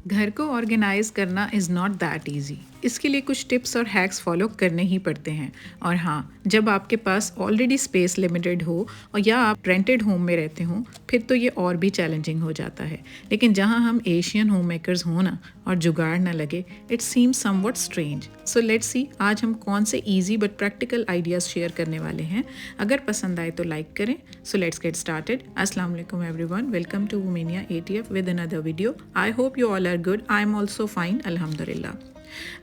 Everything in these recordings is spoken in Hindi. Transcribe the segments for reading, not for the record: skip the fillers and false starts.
घर को ऑर्गेनाइज करना इज़ नॉट दैट ईजी। इसके लिए कुछ टिप्स और हैक्स फॉलो करने ही पड़ते हैं। और हाँ, जब आपके पास ऑलरेडी स्पेस लिमिटेड हो और या आप रेंटेड होम में रहते हों, फिर तो ये और भी चैलेंजिंग हो जाता है। लेकिन जहाँ हम एशियन होम मेकर्स हों ना और जुगाड़ ना लगे, it seems somewhat strange. So let's see आज हम कौन से easy but practical ideas share करने वाले हैं। अगर पसंद आए तो लाइक करें। So let's get started. अस्सलाम वालेकुम everyone, welcome to Womenia ATF with another video. I hope you all are good. I am also fine, अल्हम्दुलिल्लाह।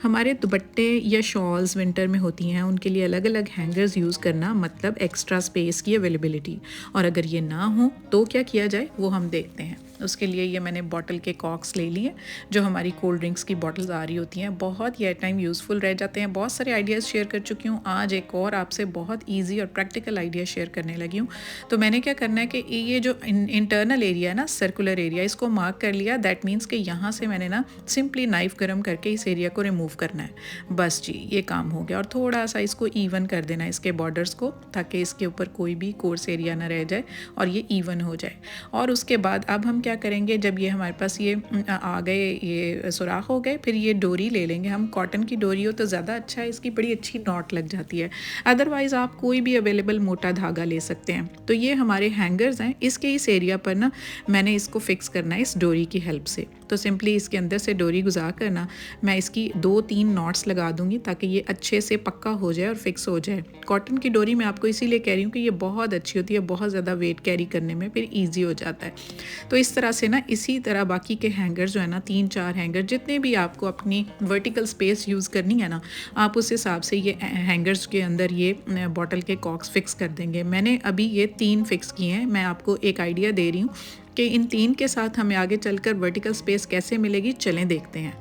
हमारे दुपट्टे या शॉल्स विंटर में होती हैं, उनके लिए अलग अलग हैंगर्स यूज़ करना मतलब एक्स्ट्रा स्पेस की अवेलेबिलिटी। और अगर ये ना हो तो क्या किया जाए वो हम देखते हैं। उसके लिए ये मैंने बॉटल के कॉक्स ले लिए, जो हमारी कोल्ड ड्रिंक्स की बॉटल्स आ रही होती हैं, बहुत ही टाइम यूज़फुल रह जाते हैं। बहुत सारे आइडियाज़ शेयर कर चुकी हूँ, आज एक और आपसे बहुत ईजी और प्रैक्टिकल आइडिया शेयर करने लगी हूँ। तो मैंने क्या करना है कि ये जो इंटरनल एरिया है ना, सर्कुलर एरिया, इसको मार्क कर लिया। दैट मीन्स कि यहाँ से मैंने ना सिंपली नाइफ गर्म करके इस एरिया को रिमूव करना है। बस जी, ये काम हो गया। और थोड़ा सा इसको इवन कर देना है, इसके बॉर्डर्स को, ताकि इसके ऊपर कोई भी कोर्स एरिया ना रह जाए और ये इवन हो जाए। और उसके बाद अब हम क्या करेंगे, जब ये हमारे पास ये आ गए, ये सुराख हो गए, फिर ये डोरी ले लेंगे हम। कॉटन की डोरी हो तो ज़्यादा अच्छा है, इसकी बड़ी अच्छी नॉट लग जाती है। अदरवाइज़ आप कोई भी अवेलेबल मोटा धागा ले सकते हैं। तो ये हमारे हैंगर्स हैं, इसके इस एरिया पर ना मैंने इसको फिक्स करना है इस डोरी की हेल्प से। तो सिंपली इसके अंदर से डोरी गुजार करना, मैं इसकी 2-3 नॉट्स लगा दूंगी ताकि ये अच्छे से पक्का हो जाए और फिक्स हो जाए। कॉटन की डोरी मैं आपको इसीलिए कह रही हूँ कि ये बहुत अच्छी होती है, बहुत ज़्यादा वेट कैरी करने में फिर ईजी हो जाता है। तो इस तरह से ना, इसी तरह बाकी के हैंगर जो है ना, 3-4 हैंगर, जितने भी आपको अपनी वर्टिकल स्पेस यूज़ करनी है ना, आप उस हिसाब से ये हैंगर्स के अंदर ये बॉटल के कॉक्स फिक्स कर देंगे। मैंने अभी ये 3 फिक्स किए हैं। मैं आपको एक आइडिया दे रही हूँ कि इन 3 के साथ हमें आगे चलकर वर्टिकल स्पेस कैसे मिलेगी, चलें देखते हैं।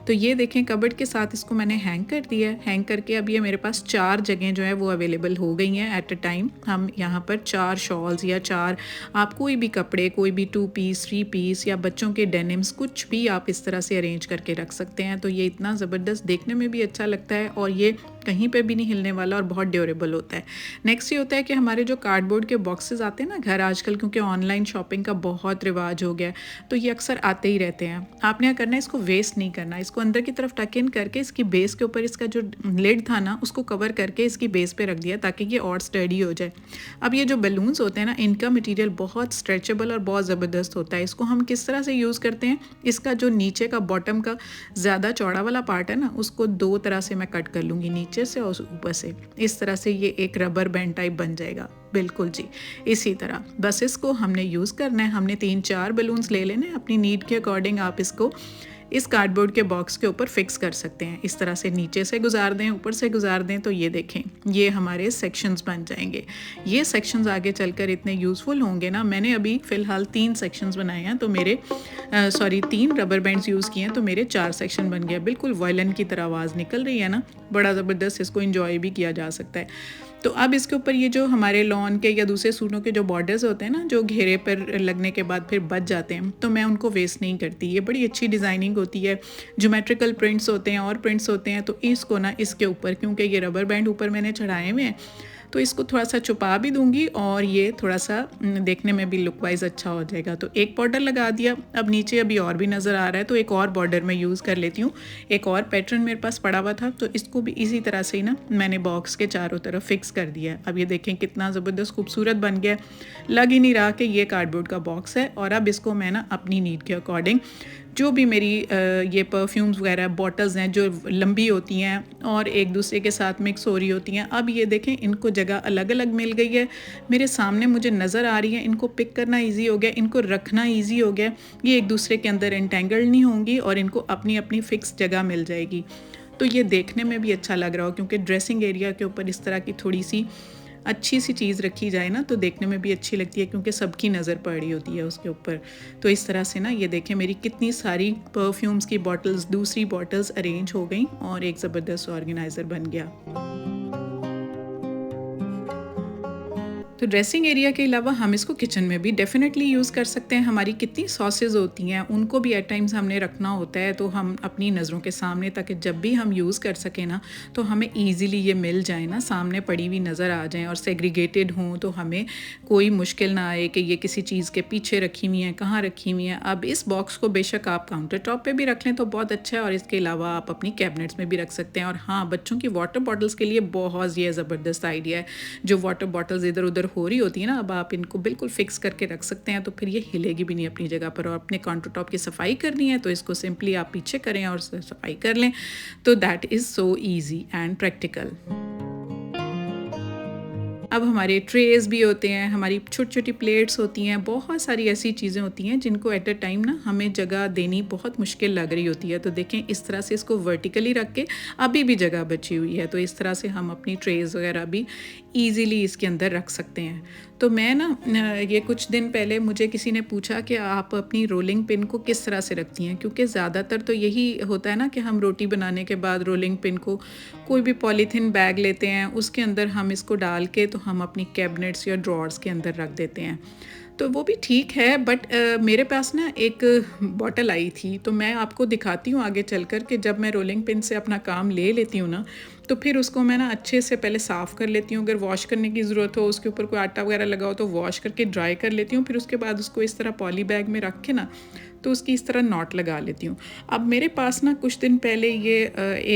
तो ये देखें, कबर्ड के साथ इसको मैंने हैंग कर दिया है। हैंग करके अब ये मेरे पास 4 जगह जो है वो अवेलेबल हो गई हैं एट अ टाइम। हम यहाँ पर 4 शॉल्स या 4, आप कोई भी कपड़े, कोई भी 2 पीस 3 पीस या बच्चों के डेनिम्स, कुछ भी आप इस तरह से अरेंज करके रख सकते हैं। तो ये इतना ज़बरदस्त, देखने में भी अच्छा लगता है और ये कहीं पे भी नहीं हिलने वाला और बहुत ड्यूरेबल होता है। नेक्स्ट ये होता है कि हमारे जो कार्डबोर्ड के बॉक्सेस आते हैं ना घर आजकल, क्योंकि ऑनलाइन शॉपिंग का बहुत रिवाज हो गया, तो ये अक्सर आते ही रहते हैं। आपने क्या करना है, इसको वेस्ट नहीं करना, इसको अंदर की तरफ टक इन करके इसकी बेस के ऊपर इसका जो लिड था ना, उसको कवर करके इसकी बेस पे रख दिया ताकि ये और स्टडी हो जाए। अब ये जो बलून्स होते हैं ना, इनका मटीरियल बहुत स्ट्रेचेबल और बहुत ज़बरदस्त होता है। इसको हम किस तरह से यूज़ करते हैं, इसका जो नीचे का बॉटम का ज़्यादा चौड़ा वाला पार्ट है ना, उसको 2 तरह से मैं कट कर लूँगी, नीचे से और ऊपर से। इस तरह से ये एक रबर बैंड टाइप बन जाएगा। बिल्कुल जी, इसी तरह बस इसको हमने यूज़ करना है। हमने 3-4 बलून्स ले लेने, अपनी नीड के अकॉर्डिंग आप इसको इस कार्डबोर्ड के बॉक्स के ऊपर फिक्स कर सकते हैं। इस तरह से नीचे से गुजार दें, ऊपर से गुजार दें, तो ये देखें, ये हमारे सेक्शंस बन जाएंगे। ये सेक्शंस आगे चलकर इतने यूज़फुल होंगे ना। मैंने अभी फ़िलहाल 3 सेक्शंस बनाए हैं, तो मेरे 3 रबर बैंड्स यूज़ किए हैं, तो मेरे 4 सेक्शन बन गया। बिल्कुल वायलिन की तरह आवाज़ निकल रही है ना, बड़ा ज़बरदस्त, इसको इंजॉय भी किया जा सकता है। तो अब इसके ऊपर ये जो हमारे लॉन के या दूसरे सूटों के जो बॉर्डर्स होते हैं ना, जो घेरे पर लगने के बाद फिर बच जाते हैं, तो मैं उनको वेस्ट नहीं करती। ये बड़ी अच्छी डिज़ाइनिंग होती है, ज्योमेट्रिकल प्रिंट्स होते हैं और प्रिंट्स होते हैं। तो इसको ना इसके ऊपर, क्योंकि ये रबर बैंड ऊपर मैंने चढ़ाए हुए हैं, तो इसको थोड़ा सा छुपा भी दूंगी और ये थोड़ा सा देखने में भी लुक वाइज अच्छा हो जाएगा। तो एक बॉर्डर लगा दिया, अब नीचे अभी और भी नज़र आ रहा है, तो एक और बॉर्डर मैं यूज़ कर लेती हूँ। एक और पैटर्न मेरे पास पड़ा हुआ था, तो इसको भी इसी तरह से ही ना मैंने बॉक्स के चारों तरफ फिक्स कर दिया है। अब ये देखें कितना ज़बरदस्त खूबसूरत बन गया, लग ही नहीं रहा कि ये कार्डबोर्ड का बॉक्स है। और अब इसको मैं ना अपनी नीड के अकॉर्डिंग, जो भी मेरी ये परफ्यूम्स वगैरह बॉटल्स हैं जो लंबी होती हैं और एक दूसरे के साथ मिक्स हो रही होती हैं, अब ये देखें इनको जगह अलग अलग मिल गई है, मेरे सामने मुझे नज़र आ रही है। इनको पिक करना इजी हो गया, इनको रखना इजी हो गया, ये एक दूसरे के अंदर एंटेंगल्ड नहीं होंगी और इनको अपनी अपनी फ़िक्स जगह मिल जाएगी। तो ये देखने में भी अच्छा लग रहा हो, क्योंकि ड्रेसिंग एरिया के ऊपर इस तरह की थोड़ी सी अच्छी सी चीज़ रखी जाए ना, तो देखने में भी अच्छी लगती है, क्योंकि सबकी नज़र पड़ रही होती है उसके ऊपर। तो इस तरह से ना, ये देखें मेरी कितनी सारी परफ्यूम्स की बॉटल्स, दूसरी बॉटल्स अरेंज हो गई और एक ज़बरदस्त ऑर्गेनाइज़र बन गया। तो ड्रेसिंग एरिया के अलावा हम इसको किचन में भी डेफिनेटली यूज़ कर सकते हैं। हमारी कितनी सॉसेज होती हैं, उनको भी एट टाइम्स हमने रखना होता है, तो हम अपनी नज़रों के सामने, ताकि जब भी हम यूज़ कर सकें ना तो हमें ईज़िली ये मिल जाए ना, सामने पड़ी हुई नज़र आ जाएँ और सेग्रीगेटेड हों, तो हमें कोई मुश्किल ना आए कि ये किसी चीज़ के पीछे रखी हुई हैं, कहाँ रखी हुई हैं। अब इस बॉक्स को बेशक आप काउंटर टॉप पर भी रख लें तो बहुत अच्छा है, और इसके अलावा आप अपनी कैबिनेट्स में भी रख सकते हैं। और हाँ, बच्चों की वाटर बॉटल्स के लिए बहुत ये ज़बरदस्त आइडिया है। जो वाटर बॉटल्स इधर उधर हो रही होती है ना, अब आप इनको बिल्कुल फिक्स करके रख सकते हैं, तो फिर ये हिलेगी भी नहीं अपनी जगह पर। और अपने काउंटर टॉप की सफाई करनी है तो इसको सिंपली आप पीछे करें और सफाई कर लें, तो that is so easy and practical. अब हमारे ट्रेज़ भी होते हैं, हमारी छोटी छोटी प्लेट्स होती हैं, बहुत सारी ऐसी चीज़ें होती हैं जिनको एट अ टाइम ना हमें जगह देनी बहुत मुश्किल लग रही होती है। तो देखें, इस तरह से इसको वर्टिकली रख के अभी भी जगह बची हुई है, तो इस तरह से हम अपनी ट्रेज़ वगैरह भी ईज़िली इसके अंदर रख सकते हैं। तो मैं ना ये कुछ दिन पहले मुझे किसी ने पूछा कि आप अपनी रोलिंग पिन को किस तरह से रखती हैं, क्योंकि ज़्यादातर तो यही होता है ना कि हम रोटी बनाने के बाद रोलिंग पिन को कोई भी पॉलीथीन बैग लेते हैं, उसके अंदर हम इसको डाल के तो हम अपनी कैबिनेट्स या ड्रॉर्स के अंदर रख देते हैं। तो वो भी ठीक है, बट मेरे पास ना एक बॉटल आई थी, तो मैं आपको दिखाती हूँ आगे चल कर कि जब मैं रोलिंग पिन से अपना काम ले लेती हूँ ना, तो फिर उसको मैं ना अच्छे से पहले साफ़ कर लेती हूँ। अगर वॉश करने की ज़रूरत हो, उसके ऊपर कोई आटा वगैरह लगा हो तो वॉश करके ड्राई कर लेती हूँ। फिर उसके बाद उसको इस तरह पॉली बैग में रख के ना, तो उसकी इस तरह नॉट लगा लेती हूँ। अब मेरे पास ना कुछ दिन पहले ये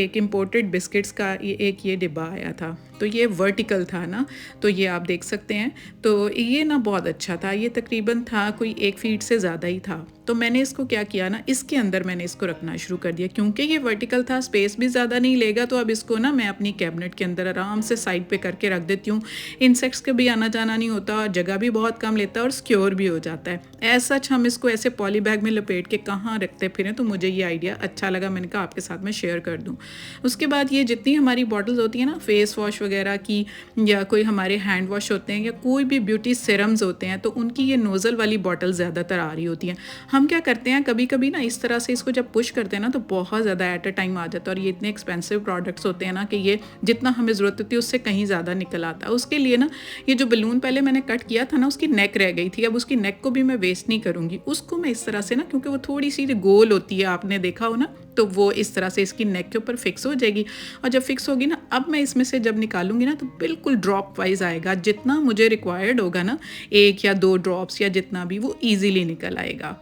एक इम्पोर्टेड बिस्किट्स का ये डिब्बा आया था, तो ये वर्टिकल था ना, तो ये आप देख सकते हैं। तो ये ना बहुत अच्छा था, ये तकरीबन था कोई 1 फीट से ज़्यादा ही था। तो मैंने इसको क्या किया ना, इसके अंदर मैंने इसको रखना शुरू कर दिया, क्योंकि ये वर्टिकल था, स्पेस भी ज़्यादा नहीं लेगा। तो अब इसको ना मैं अपनी कैबिनेट के अंदर आराम से साइड पे करके रख देती हूँ। इंसेक्ट्स का भी आना जाना नहीं होता, और जगह भी बहुत कम लेता है, और सिक्योर भी हो जाता है। ऐसा हम इसको ऐसे पॉली बैग में लपेट के कहाँ रखते फिरें, तो मुझे ये आइडिया अच्छा लगा, मैंने कहा आपके साथ में शेयर कर दूँ। उसके बाद ये जितनी हमारी बॉटल्स होती हैं ना, फेस वॉश वगैरह की, या कोई हमारे हैंड वॉश होते हैं, या कोई भी ब्यूटी सीरम्स होते हैं, तो उनकी ये नोज़ल वाली बॉटल ज़्यादातर आ रही होती हैं। हम क्या करते हैं, कभी कभी ना इस तरह से इसको जब पुश करते हैं ना, तो बहुत ज़्यादा एट अ टाइम आ जाता है, और ये इतने एक्सपेंसिव प्रोडक्ट्स होते हैं ना कि ये जितना हमें ज़रूरत होती है उससे कहीं ज़्यादा निकल आता है। उसके लिए ना ये जो बलून पहले मैंने कट किया था ना, उसकी नेक रह गई थी। अब उसकी नेक को भी मैं वेस्ट नहीं करूँगी, उसको मैं इस तरह से ना, क्योंकि वो थोड़ी सी गोल होती है, आपने देखा हो ना, तो वो इस तरह से इसकी नेक के ऊपर फिक्स हो जाएगी। और जब फिक्स होगी ना, अब मैं इसमें से जब निकालूंगी ना, तो बिल्कुल ड्रॉप वाइज आएगा, जितना मुझे रिक्वायर्ड होगा ना, 1 या 2 ड्रॉप्स या जितना भी, वो ईजिली निकल आएगा।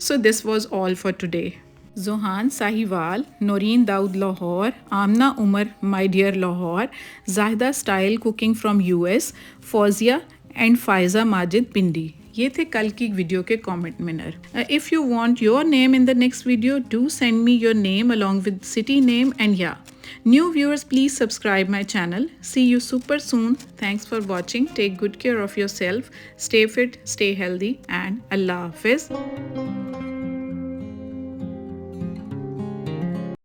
So this was all for today. Johan Sahiwal, Naureen Dawood Lahore, Amna Umar my dear Lahore, Zahida style cooking from US, Fauzia and Faiza Majid Pindi, ये थे कल की वीडियो के comment winner. If you want your name in the next video, do send me your name along with city name, and yeah, new viewers, please subscribe my channel. See you super soon. Thanks for watching. Take good care of yourself. Stay fit, stay healthy, and Allah Hafiz.